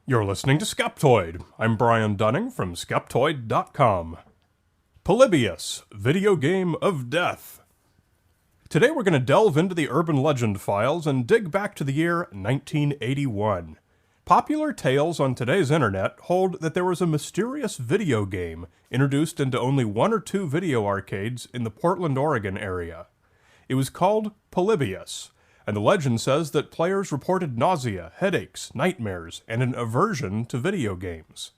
You're listening to Skeptoid. I'm Brian Dunning from Skeptoid.com. Polybius, Video Game of Death. Today we're going to delve into the urban legend files and dig back to the year 1981. Popular tales on today's internet hold that there was a mysterious video game introduced into only one or two video arcades in the Portland, Oregon area. It was called Polybius, and the legend says that players reported nausea, headaches, nightmares, and an aversion to video games.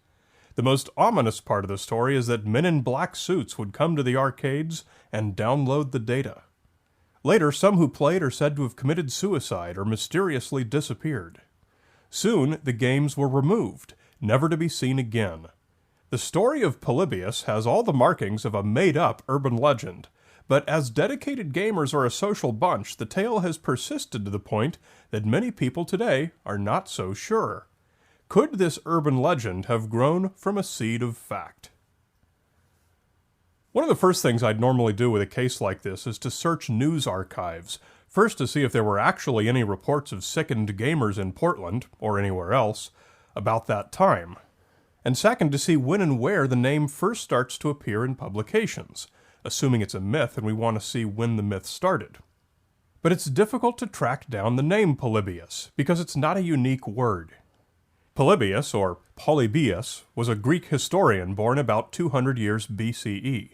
The most ominous part of the story is that men in black suits would come to the arcades and download the data. Later, some who played are said to have committed suicide or mysteriously disappeared. Soon, the games were removed, never to be seen again. The story of Polybius has all the markings of a made-up urban legend, but as dedicated gamers are a social bunch, the tale has persisted to the point that many people today are not so sure. Could this urban legend have grown from a seed of fact? One of the first things I'd normally do with a case like this is to search news archives, first to see if there were actually any reports of sickened gamers in Portland, or anywhere else, about that time, and second to see when and where the name first starts to appear in publications, assuming it's a myth and we want to see when the myth started. But it's difficult to track down the name Polybius, because it's not a unique word. Polybius, or Polybius, was a Greek historian born about 200 years BCE.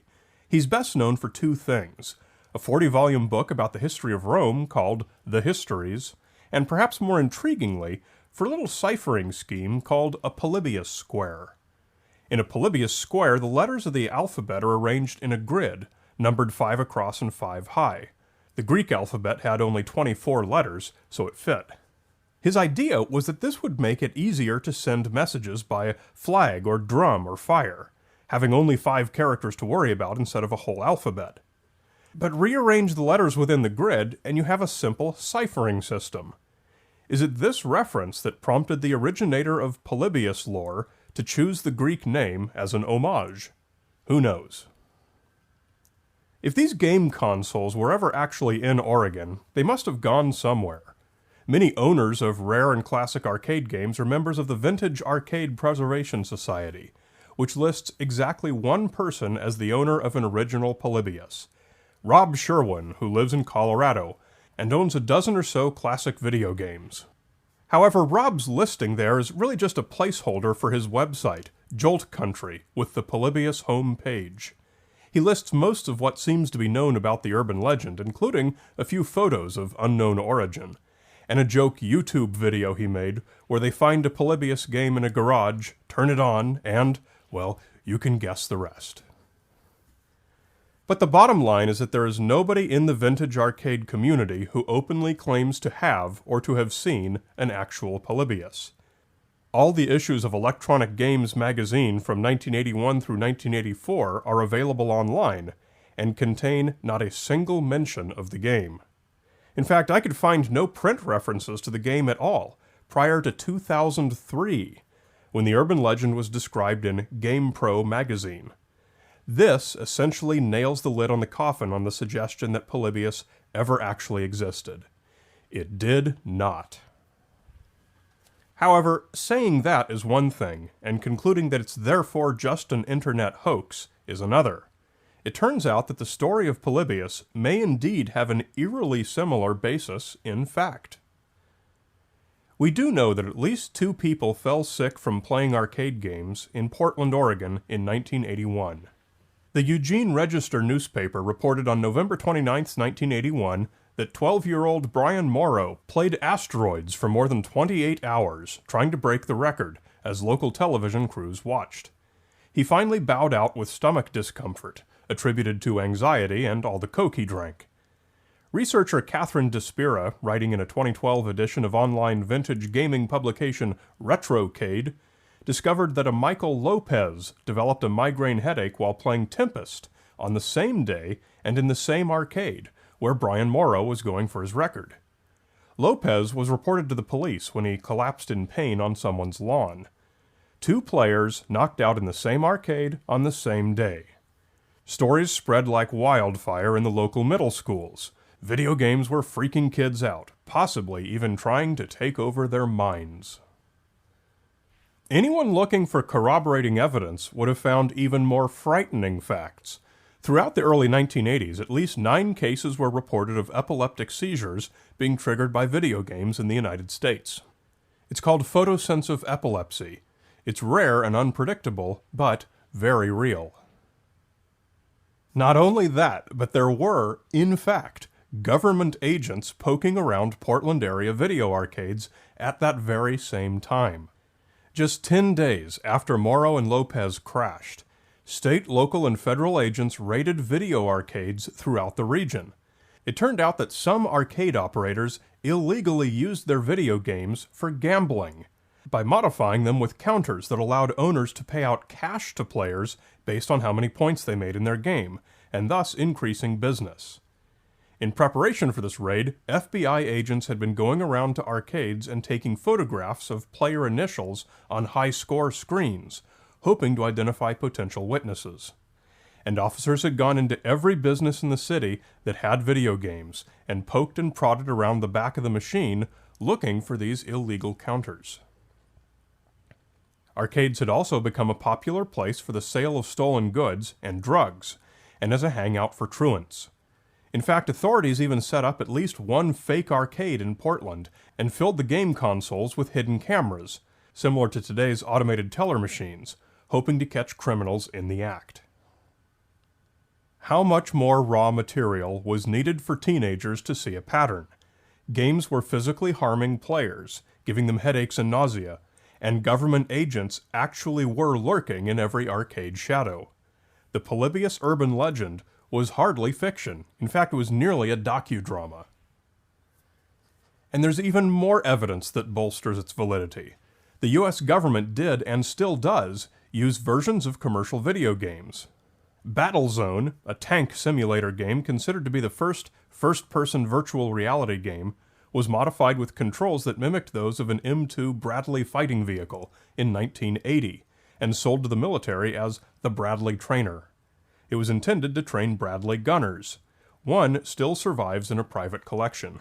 He's best known for two things: a 40-volume book about the history of Rome called The Histories, and perhaps more intriguingly, for a little ciphering scheme called a Polybius square. In a Polybius square, the letters of the alphabet are arranged in a grid, numbered 5 across and 5 high. The Greek alphabet had only 24 letters, so it fit. His idea was that this would make it easier to send messages by flag or drum or fire, having only 5 characters to worry about instead of a whole alphabet. But rearrange the letters within the grid, and you have a simple ciphering system. Is it this reference that prompted the originator of Polybius lore to choose the Greek name as an homage? Who knows? If these game consoles were ever actually in Oregon, they must have gone somewhere. Many owners of rare and classic arcade games are members of the Vintage Arcade Preservation Society, which lists exactly one person as the owner of an original Polybius: Rob Sherwin, who lives in Colorado, and owns a dozen or so classic video games. However, Rob's listing there is really just a placeholder for his website, Jolt Country, with the Polybius home page. He lists most of what seems to be known about the urban legend, including a few photos of unknown origin, and a joke YouTube video he made where they find a Polybius game in a garage, turn it on, and, well, you can guess the rest. But the bottom line is that there is nobody in the vintage arcade community who openly claims to have or to have seen an actual Polybius. All the issues of Electronic Games magazine from 1981 through 1984 are available online, and contain not a single mention of the game. In fact, I could find no print references to the game at all prior to 2003, when the urban legend was described in GamePro magazine. This essentially nails the lid on the coffin on the suggestion that Polybius ever actually existed. It did not. However, saying that is one thing, and concluding that it's therefore just an internet hoax is another. It turns out that the story of Polybius may indeed have an eerily similar basis in fact. We do know that at least 2 people fell sick from playing arcade games in Portland, Oregon in 1981. The Eugene Register newspaper reported on November 29, 1981, that 12-year-old Brian Morrow played Asteroids for more than 28 hours, trying to break the record, as local television crews watched. He finally bowed out with stomach discomfort, attributed to anxiety and all the coke he drank. Researcher Catherine Despira, writing in a 2012 edition of online vintage gaming publication Retrocade, discovered that a Michael Lopez developed a migraine headache while playing Tempest on the same day and in the same arcade, where Brian Morrow was going for his record. Lopez was reported to the police when he collapsed in pain on someone's lawn. 2 players knocked out in the same arcade on the same day. Stories spread like wildfire in the local middle schools. Video games were freaking kids out, possibly even trying to take over their minds. Anyone looking for corroborating evidence would have found even more frightening facts. Throughout the early 1980s, at least 9 cases were reported of epileptic seizures being triggered by video games in the United States. It's called photosensitive epilepsy. It's rare and unpredictable, but very real. Not only that, but there were, in fact, government agents poking around Portland area video arcades at that very same time. Just 10 days after Morrow and Lopez crashed, state, local, and federal agents raided video arcades throughout the region. It turned out that some arcade operators illegally used their video games for gambling by modifying them with counters that allowed owners to pay out cash to players based on how many points they made in their game, and thus increasing business. In preparation for this raid, FBI agents had been going around to arcades and taking photographs of player initials on high-score screens, hoping to identify potential witnesses. And officers had gone into every business in the city that had video games and poked and prodded around the back of the machine looking for these illegal counters. Arcades had also become a popular place for the sale of stolen goods and drugs, and as a hangout for truants. In fact, authorities even set up at least one fake arcade in Portland and filled the game consoles with hidden cameras, similar to today's automated teller machines, hoping to catch criminals in the act. How much more raw material was needed for teenagers to see a pattern? Games were physically harming players, giving them headaches and nausea, and government agents actually were lurking in every arcade shadow. The Polybius urban legend was hardly fiction. In fact, it was nearly a docudrama. And there's even more evidence that bolsters its validity. The US government did, and still does, use versions of commercial video games. Battlezone, a tank simulator game considered to be the first-person virtual reality game, was modified with controls that mimicked those of an M2 Bradley fighting vehicle in 1980, and sold to the military as the Bradley Trainer. It was intended to train Bradley gunners. One still survives in a private collection.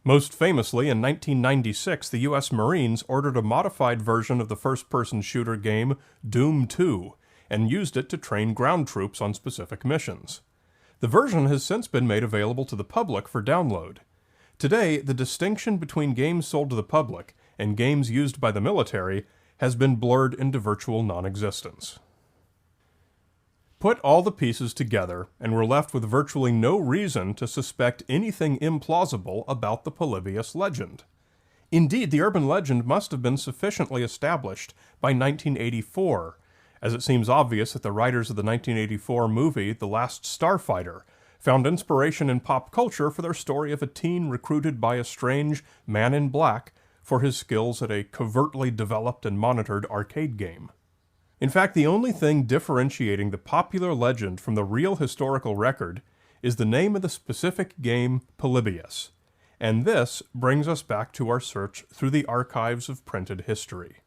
Most famously, in 1996, the U.S. Marines ordered a modified version of the first-person shooter game Doom 2, and used it to train ground troops on specific missions. The version has since been made available to the public for download. Today, the distinction between games sold to the public and games used by the military has been blurred into virtual non-existence. Put all the pieces together, and we're left with virtually no reason to suspect anything implausible about the Polybius legend. Indeed, the urban legend must have been sufficiently established by 1984, as it seems obvious that the writers of the 1984 movie The Last Starfighter found inspiration in pop culture for their story of a teen recruited by a strange man in black for his skills at a covertly developed and monitored arcade game. In fact, the only thing differentiating the popular legend from the real historical record is the name of the specific game Polybius, and this brings us back to our search through the archives of printed history.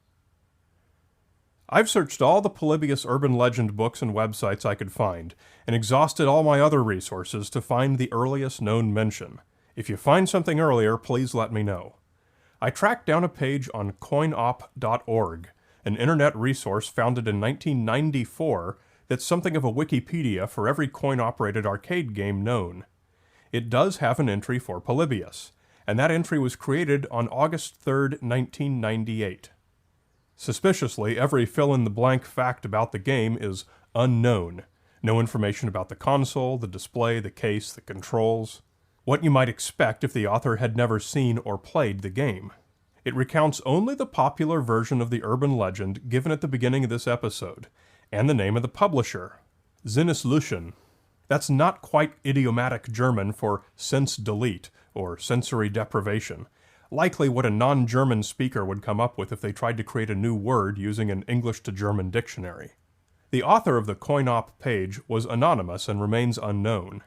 I've searched all the Polybius urban legend books and websites I could find, and exhausted all my other resources to find the earliest known mention. If you find something earlier, please let me know. I tracked down a page on coinop.org, an internet resource founded in 1994 that's something of a Wikipedia for every coin-operated arcade game known. It does have an entry for Polybius, and that entry was created on August 3, 1998. Suspiciously, every fill-in-the-blank fact about the game is unknown. No information about the console, the display, the case, the controls. What you might expect if the author had never seen or played the game. It recounts only the popular version of the urban legend given at the beginning of this episode, and the name of the publisher, Sinneslöschen. That's not quite idiomatic German for sense delete, or sensory deprivation. Likely what a non-German speaker would come up with if they tried to create a new word using an English-to-German dictionary. The author of the CoinOp page was anonymous and remains unknown.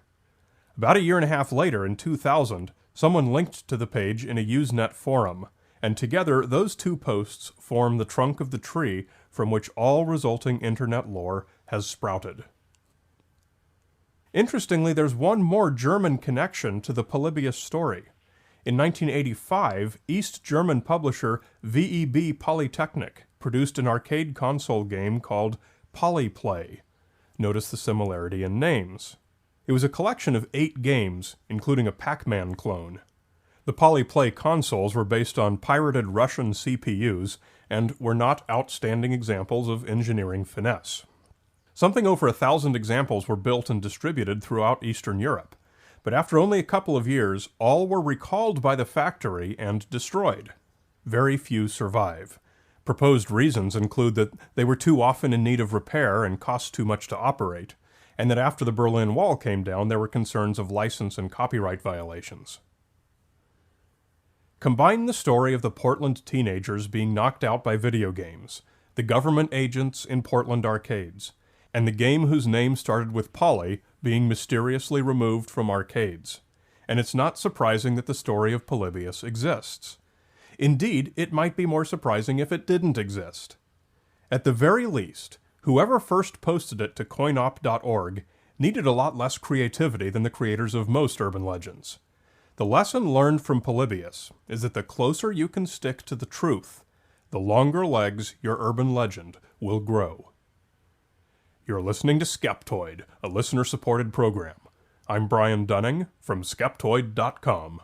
About a year and a half later, in 2000, someone linked to the page in a Usenet forum, and together those two posts form the trunk of the tree from which all resulting internet lore has sprouted. Interestingly, there's one more German connection to the Polybius story. In 1985, East German publisher VEB Polytechnic produced an arcade console game called Polyplay. Notice the similarity in names. It was a collection of 8 games, including a Pac-Man clone. The Polyplay consoles were based on pirated Russian CPUs and were not outstanding examples of engineering finesse. Something over 1,000 examples were built and distributed throughout Eastern Europe, but after only a couple of years, all were recalled by the factory and destroyed. Very few survive. Proposed reasons include that they were too often in need of repair and cost too much to operate, and that after the Berlin Wall came down, there were concerns of license and copyright violations. Combine the story of the Portland teenagers being knocked out by video games, the government agents in Portland arcades, and the game whose name started with Poly being mysteriously removed from arcades, and it's not surprising that the story of Polybius exists. Indeed, it might be more surprising if it didn't exist. At the very least, whoever first posted it to coinop.org needed a lot less creativity than the creators of most urban legends. The lesson learned from Polybius is that the closer you can stick to the truth, the longer legs your urban legend will grow. You're listening to Skeptoid, a listener-supported program. I'm Brian Dunning from Skeptoid.com.